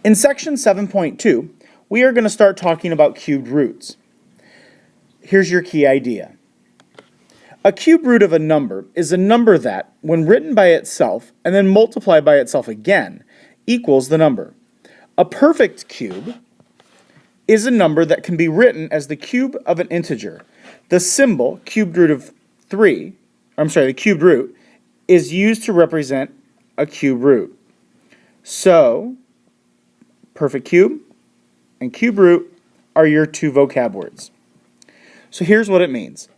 In section 7.2, we are going to start talking about cubed roots. Here's your key idea. A cube root of a number is a number that, when written by itself and then multiplied by itself again, equals the number. A perfect cube is a number that can be written as the cube of an integer. The symbol, cubed root of 3, the cubed root, is used to represent a cube root. So, perfect cube and cube root are your two vocab words. So here's what it means.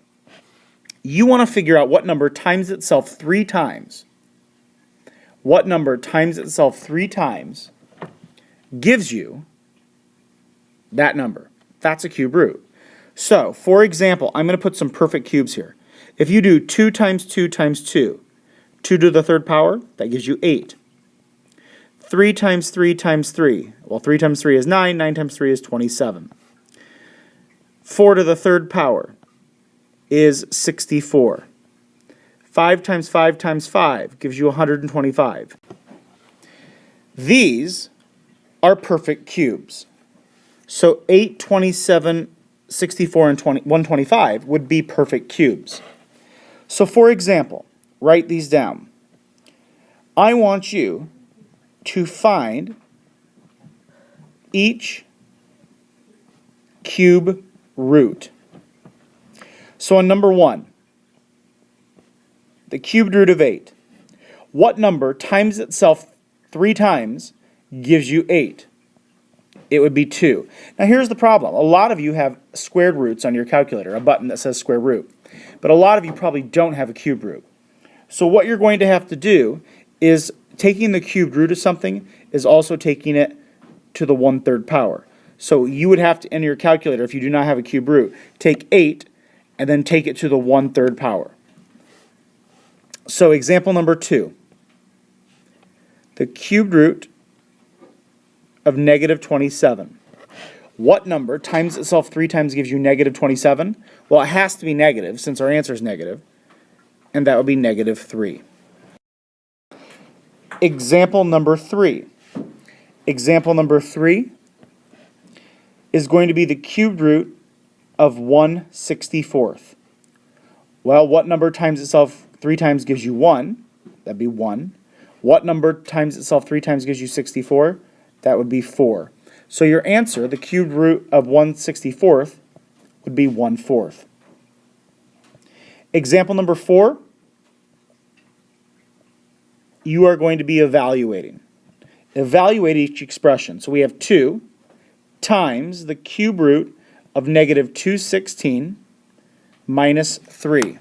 You want to figure out what number times itself 3 times. What number times itself 3 times gives you that number. That's a cube root. So, for example, I'm going to put some perfect cubes here. If you do 2 times 2 times 2, 2 to the third power, that gives you 8. 3 times 3 times 3, well, 3 times 3 is 9, 9 times 3 is 27. 4 to the third power is 64. 5 times 5 times 5 gives you 125. These are perfect cubes. So 8, 27, 64, and 125 would be perfect cubes. So for example, write these down. I want you to find each cube root. So on number 1, the cubed root of 8. What number times itself 3 times gives you 8? It would be 2. Now here's the problem. A lot of you have squared roots on your calculator, a button that says square root. But a lot of you probably don't have a cube root. So what you're going to have to do is taking the cubed root of something is also taking it to the 1/3 power. So you would have to, in your calculator, if you do not have a cube root, take 8 and then take it to the 1/3 power. So example number 2. The cubed root of negative 27. What number times itself 3 times gives you negative 27? Well, it has to be negative since our answer is negative, and that would be negative 3. Example number 3. Example number 3 is going to be the cubed root of 1/64. Well, what number times itself 3 times gives you 1? That'd be 1. What number times itself 3 times gives you 64? That would be 4. So your answer, the cubed root of 1/64, would be 1/4. Example number 4, you are going to be evaluating. Evaluate each expression. So we have 2 times the cube root of negative 216 minus 3.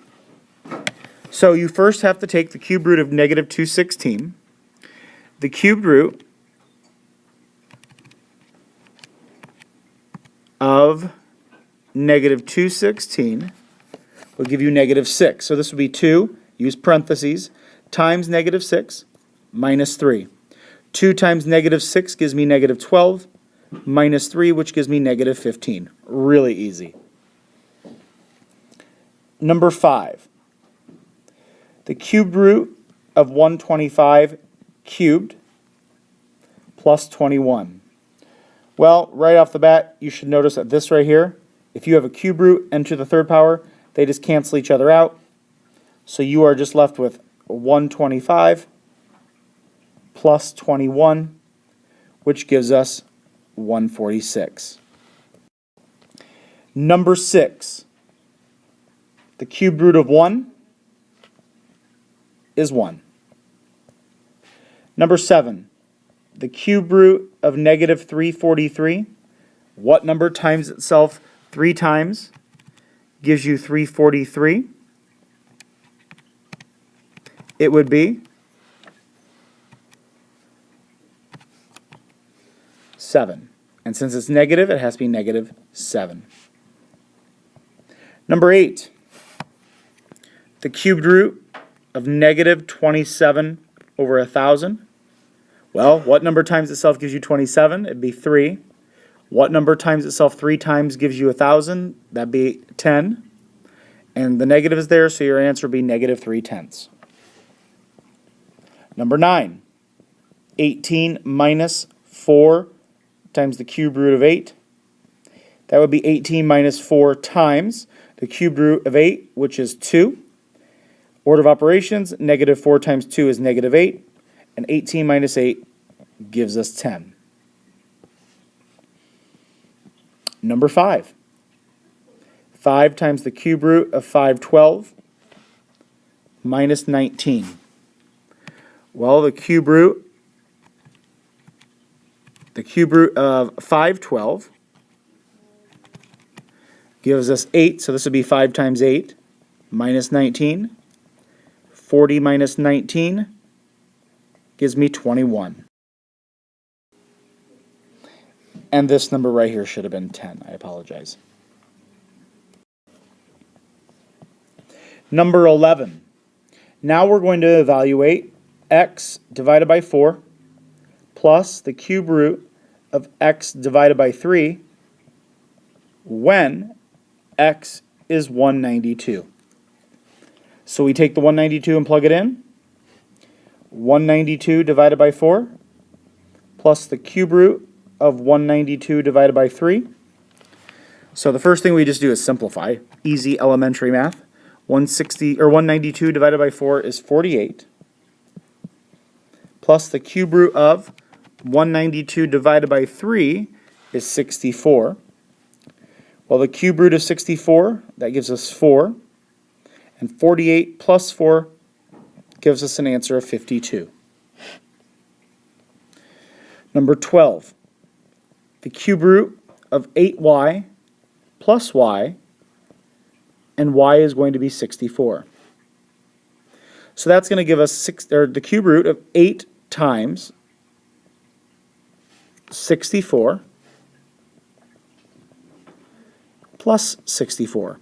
So you first have to take the cube root of negative 216. The cubed root of negative 216 will give you negative 6. So this would be 2, use parentheses, times negative 6 minus 3. 2 times negative 6 gives me negative 12 minus 3, which gives me negative 15. Really easy. Number 5. The cubed root of 125 cubed plus 21. Well, right off the bat, you should notice that this right here, if you have a cube root and to the third power, they just cancel each other out. So you are just left with 125 plus 21, which gives us 146. Number 6. The cubed root of 1 is 1. Number 7. The cube root of negative 343. What number times itself 3 times gives you 343? It would be 7. And since it's negative, it has to be negative 7. Number 8. The cubed root of negative 27 over 1,000. Well, what number times itself gives you 27? It'd be 3. What number times itself 3 times gives you 1,000? That'd be 10. And the negative is there, so your answer would be negative 3/10. Number 9. 18 minus 4 times the cube root of 8. That would be 18 minus 4 times the cube root of 8, which is 2. Order of operations, negative 4 times 2 is negative 8, and 18 minus 8 gives us 10. Number 5. 5 times the cube root of 512 minus 19. Well, the cube root of 512 gives us 8, so this would be 5 times 8 minus 19. 40 minus 19 gives me 21. And this number right here should have been 10. I apologize. Number 11. Now we're going to evaluate x divided by 4 plus the cube root of x divided by 3 when x is 192. So we take the 192 and plug it in. 192 divided by 4 plus the cube root of 192 divided by 3. So the first thing we just do is simplify. Easy elementary math. 192 divided by 4 is 48. Plus the cube root of 192 divided by 3 is 64. Well, the cube root of 64, that gives us 4. And 48 plus 4 gives us an answer of 52. Number 12. The cube root of 8y plus y, and y is going to be 64. So that's going to give us the cube root of 8 times 64 plus 64.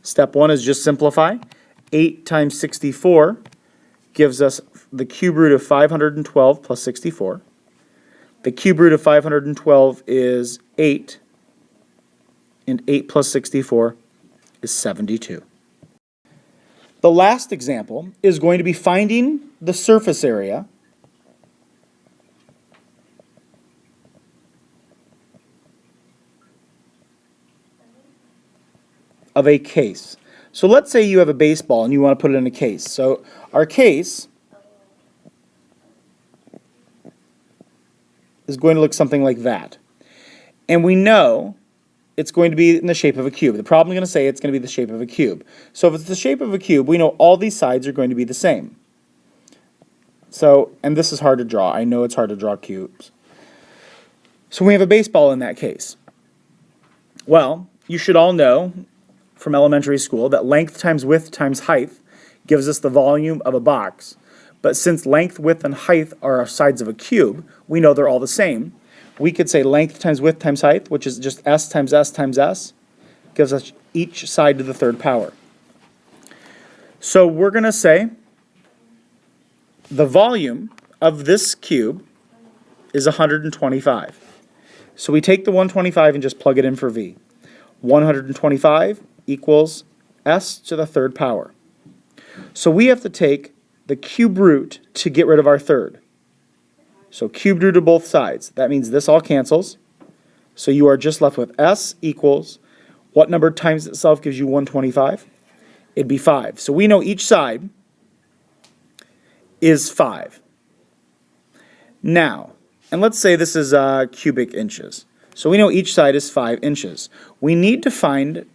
Step 1 is just simplify. 8 times 64 gives us the cube root of 512 plus 64. The cube root of 512 is 8, and 8 plus 64 is 72. The last example is going to be finding the surface area of a case. So let's say you have a baseball and you want to put it in a case. So our case is going to look something like that. And we know it's going to be in the shape of a cube. The problem is going to say it's going to be the shape of a cube. So if it's the shape of a cube, we know all these sides are going to be the same. So, and this is hard to draw. I know it's hard to draw cubes. So we have a baseball in that case. Well, you should all know from elementary school that length times width times height gives us the volume of a box. But since length, width, and height are sides of a cube, we know they're all the same. We could say length times width times height, which is just s times s times s, gives us each side to the third power. So we're going to say the volume of this cube is 125. So we take the 125 and just plug it in for v. 125 equals s to the third power. So we have to take the cube root to get rid of our third. So cube root of both sides. That means this all cancels. So you are just left with s equals, what number times itself gives you 125? It'd be 5. So we know each side is 5. Now, and let's say this is cubic inches. So we know each side is 5 inches. We need to find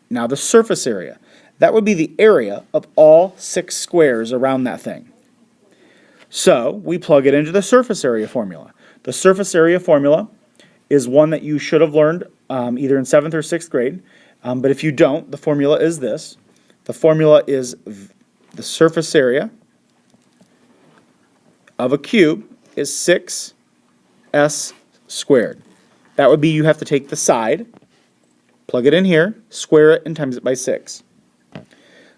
now the surface area. That would be the area of all 6 squares around that thing. So we plug it into the surface area formula. The surface area formula is one that you should have learned either in 7th or 6th grade. But if you don't, the formula is this. The formula is the surface area of a cube is 6s squared. That would be you have to take the side, plug it in here, square it, and times it by 6.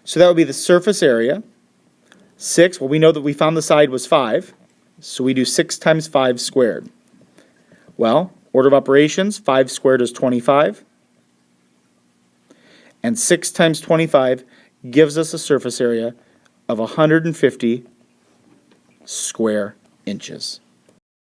So that would be the surface area. 6, well, we know that we found the side was 5, so we do 6 times 5 squared. Well, order of operations, 5 squared is 25, and 6 times 25 gives us a surface area of 150 square inches.